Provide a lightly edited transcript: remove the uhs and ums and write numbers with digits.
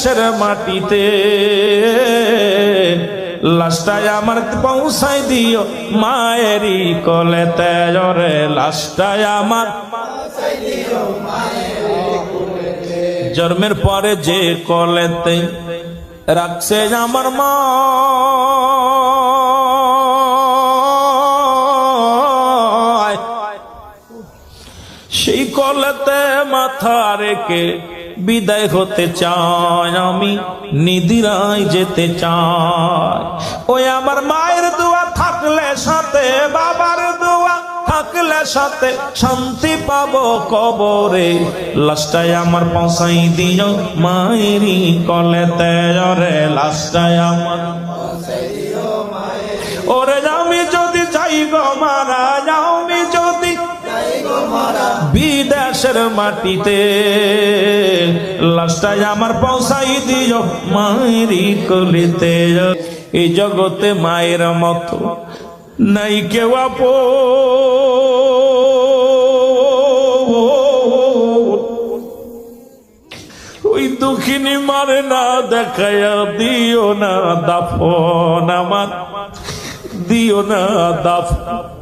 বিদেশের মাটিতে লাশটাই আমার পৌঁছাই দিও মায়েরই কোলেতে রে লাশটাই আমার জন্মের পরে যে কোলেতে রাখছে আমার মা সেই কোলেতে মাথা রেখে বিদায় হতে চাই আমি নিদিরায় যেতে চাই ওই আমার মায়ের দোয়া থাকলে সাথে বাবার দোয়া থাকলে সাথে শান্তি পাবো কবরে লাশটাই আমার পৌঁছাই দিও মায়েরই কোলেতে রে লাশটাই আমার ওরে আমি যদি যাই গো মারা আমি যদি বিদেশের মাটিতে লাশটাই আমার পৌঁছাই দিও মায়েরই কোলেতে এই জগতে মায়ের মতো নাই কেউ ওই দুঃখিনী মারে না দেখায়া দিও না দাফন আমার দিও না দাফন